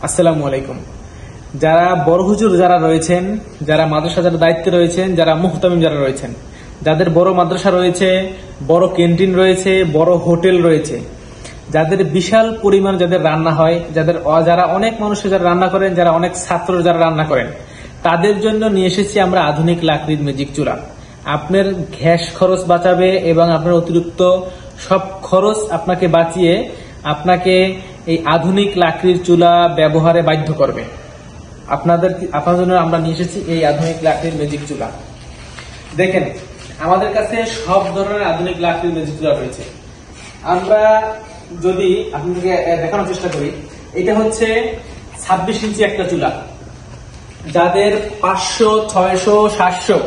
আসসালামু আলাইকুম। যারা বড় হুজুর যারা রয়েছেন, যারা মাদ্রাসা যারা দায়িত্বে রয়েছেন, যারা মুহতামিম যারা রয়েছেন, যাদের বড় মাদ্রাসা রয়েছে, বড় ক্যান্টিন রয়েছে, বড় হোটেল রয়েছে, যাদের বিশাল পরিমাণ যাদের রান্না হয়, যারা অনেক মানুষের যারা রান্না করেন, যারা অনেক ছাত্র যারা রান্না করেন, তাদের জন্য নিয়ে এসেছি আমরা আধুনিক লাকড়ির ম্যাজিক চুলা। আপনার গ্যাস খরচ বাঁচাবে এবং আপনার অতিরিক্ত সব খরচ আপনাকে বাঁচিয়ে আপনাকে এই আধুনিক লাকড়ির চুলা ব্যবহারে বাধ্য করবে। আপনার জন্য আমরা নিয়ে এসেছি এই আধুনিক লাকড়ির ম্যাজিক চুলা। দেখেন, আমাদের কাছে সব ধরনের আধুনিক লাকড়ির ম্যাজিক চুলা রয়েছে। আমরা যদি আপনাদেরকে দেখানোর চেষ্টা করি, এটা হচ্ছে 26 ইঞ্চি একটা চুলা। যাদের 500, 600, 700,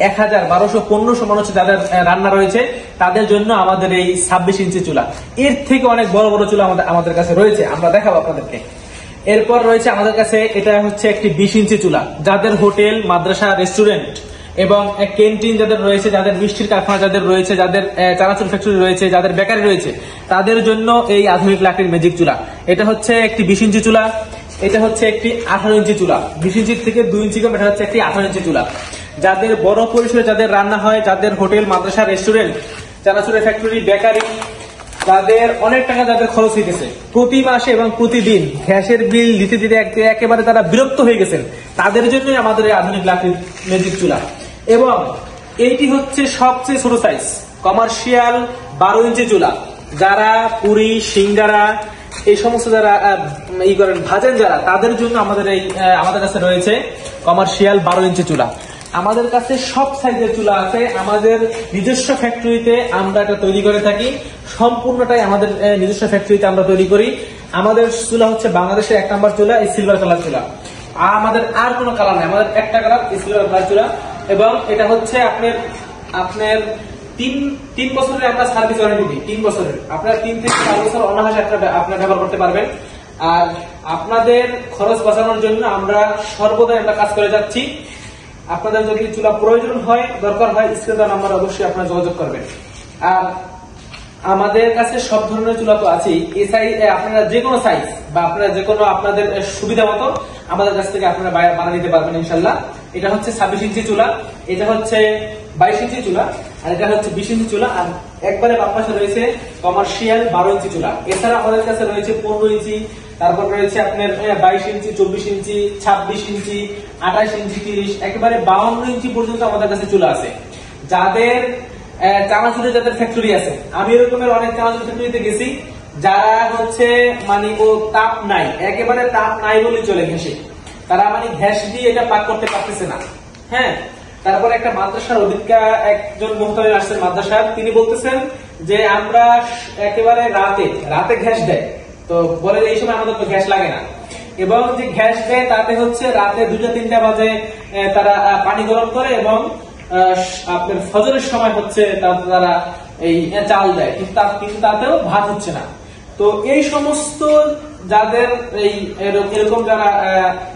1000, 1200, 1500 মানুষ যাদের রান্না রয়েছে, তাদের জন্য আমাদের এই 26 ইঞ্চি চুলা। এর থেকে অনেক বড় বড় চুলা আমাদের কাছে রয়েছে, আমরা দেখাবো আপনাদেরকে। এরপর রয়েছে আমাদের কাছে, এটা হচ্ছে একটি 20 ইঞ্চি চুলা। যাদের হোটেল, মাদ্রাসা, রেস্টুরেন্ট এবং ক্যান্টিন যাদের রয়েছে, যাদের মিষ্টির কারখানা যাদের রয়েছে, যাদের চানাচুর ফ্যাক্টরি রয়েছে, যাদের বেকারি রয়েছে, তাদের জন্য এই আধুনিক লাকড়ির ম্যাজিক চুলা। এটা হচ্ছে একটি 20 ইঞ্চি চুলা। এটা হচ্ছে একটি 18 ইঞ্চি চুলা। 20 ইঞ্চি থেকে 2 ইঞ্চি কম, এটা হচ্ছে একটি 18 ইঞ্চি চুলা। যাদের বড় পরিসরে যাদের রান্না হয়, যাদের হোটেল, মাদ্রাসা, রেস্টুরেন্ট, চানাচুরের ফ্যাক্টরি, বেকারি, তাদের অনেক টাকা যাদের খরচ হইতেছে প্রতি মাসে এবং প্রতিদিন, গ্যাসের বিল দিতে দিতে একেবারে তারা বিরক্ত হয়ে গেছেন, তাদের জন্যই আমাদের এই আধুনিক লাকড়ির ম্যাজিক চুলা। এবং এইটি হচ্ছে সবচেয়ে ছোট সাইজ, কমার্শিয়াল 12 ইঞ্চি চুলা। যারা পুরি, সিঙ্গারা এই সমস্ত যারা ভাজেন যারা, তাদের জন্য আমাদের কাছে রয়েছে কমার্শিয়াল 12 ইঞ্চি চুলা। আমাদের কাছে সব সাইজের চুলা আছে। আমাদের নিজস্ব ফ্যাক্টরিতে আমরা এটা তৈরি করে থাকি। সম্পূর্ণটাই আমাদের নিজস্ব ফ্যাক্টরিতে আমরা তৈরি করি। আমাদের চুলা হচ্ছে বাংলাদেশের 1 নম্বর চুলা, এই সিলভার কালার চুলা। আমাদের আর কোনো কালার নেই, আমাদের একটা কালার, এই সিলভার কালার চুলা। এবং এটা হচ্ছে আপনার 3 বছরের আমরা সার্ভিস ওয়ারেন্টি দিই। 3 বছরের, আপনার 3 থেকে 4 বছর অনায়াসে আপনার ব্যবহার করতে পারবেন। আর আপনাদের খরচ বাঁচানোর জন্য আমরা সর্বদাই কাজ করে যাচ্ছি। আপনাদের যদি চুলা প্রয়োজন হয়, দরকার হয়, স্ক্রিনে নাম্বার অবশ্যই আপনারা যোগাযোগ করবেন। আর আমাদের কাছে সব ধরনের চুলা তো আছেই। এই সাইজ আপনারা যে কোনো সাইজ বা আপনারা যে কোনো আপনাদের সুবিধা মতো আমাদের কাছ থেকে আপনারা বানিয়ে নিতে পারবেন ইনশাল্লাহ। এটা হচ্ছে 26 ইঞ্চি চুলা, এটা হচ্ছে 22 ইঞ্চি চুলা, আর এটা হচ্ছে 20 ইঞ্চি চুলা। আর একবারে বাম পাশে রয়েছে কমার্শিয়াল 12 ইঞ্চি চুলা। এছাড়া আমাদের কাছে রয়েছে 15 ইঞ্চি, তারপর রয়েছে আপনার 22 ইঞ্চি, 24 ইঞ্চি, 26 ইঞ্চি, 28 ইঞ্চি, 30, একেবারে 52 ইঞ্চি পর্যন্ত আমাদের কাছে চুলা আছে। যাদের চানাচুরের যাদের ফ্যাক্টরি আছে, আমি এরকমের অনেক চানাচুর ফ্যাক্টরিতে গেছি, যারা হচ্ছে ও তাপ নাই, একেবারে তাপ নাই বলেই চলে ঘেঁষে, তারা ঘ্যাস দিয়ে এটা পাক করতে পারতেছে না। হ্যাঁ, তারপরে একটা মাদ্রাসার অধিকা একজন মুহতামিম আসছেন মাদ্রাসার, তিনি বলতেছেন যে আমরা একেবারে রাতে গ্যাস দেয়, তো বলে এই সময় আমাদের তো গ্যাস লাগে না। এবং যে গ্যাস দেয় তাতে হচ্ছে রাতে 2টা-3টা বাজে তারা পানি গরম করে এবং আপনার ফজরের সময় হচ্ছে তারা এই চাল দেয়, কিন্তু তাতেও ভাত হচ্ছে না। তো এই সমস্ত যাদের এরকম যারা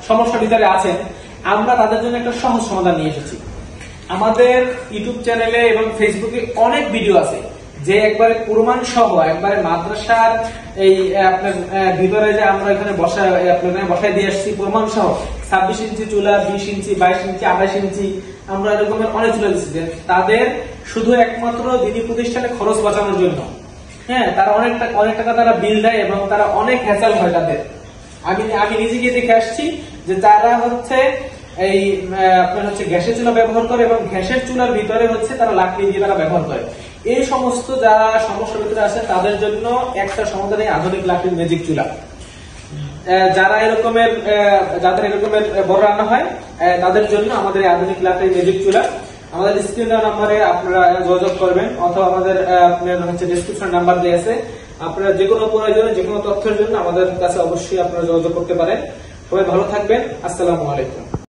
সমস্যার ভিতরে আছেন, আমরা তাদের জন্য একটা সহজ সমাধান নিয়ে এসেছি। আমাদের ইউটিউব চ্যানেলে এবং ফেসবুকে অনেক ভিডিও আছে, যে একবারে প্রমাণ সহ, একবারে মাদ্রাসার আপনার ভিতরে যে আমরা এখানে বসায় দিয়ে আসছি প্রমাণ সহ, 26 ইঞ্চি চুলা, 20 ইঞ্চি, 22 ইঞ্চি, 28 ইঞ্চি, আমরা এরকমের অনেক চুলা দিচ্ছি। তাদের শুধু একমাত্র দিনী প্রতিষ্ঠানে খরচ বাঁচানোর জন্য। হ্যাঁ, তারা অনেক টাকা তারা বিল দেয় এবং তারা অনেক হ্যাসেল হয় তাদের। আমি নিজে গিয়ে দেখে আসছি যে তারা হচ্ছে আপনার গ্যাসের চুলা ব্যবহার করে এবং গ্যাসের চুলার ভিতরে হচ্ছে তারা লাকড়ি দিয়ে তারা ব্যবহার করে। এই সমস্ত যারা সমস্যার ভিতরে আছে তাদের জন্য একটা সমাধান এই আধুনিক লাকড়ির ম্যাজিক চুলা। যাদের এরকমের বড় রান্না হয়, তাদের জন্য আমাদের এই আধুনিক লাকড়ির ম্যাজিক চুলা। আমাদের স্ক্রিন দেওয়া নাম্বারে আপনারা যোগাযোগ করবেন, অথবা আমাদের ডেসক্রিপশন নাম্বার দেওয়া আছে। আপনারা যে কোনো প্রয়োজনে, যে কোনো তথ্যের জন্য আমাদের কাছে অবশ্যই আপনারা যোগাযোগ করতে পারেন। সবাই ভালো থাকবেন। আসসালামু আলাইকুম।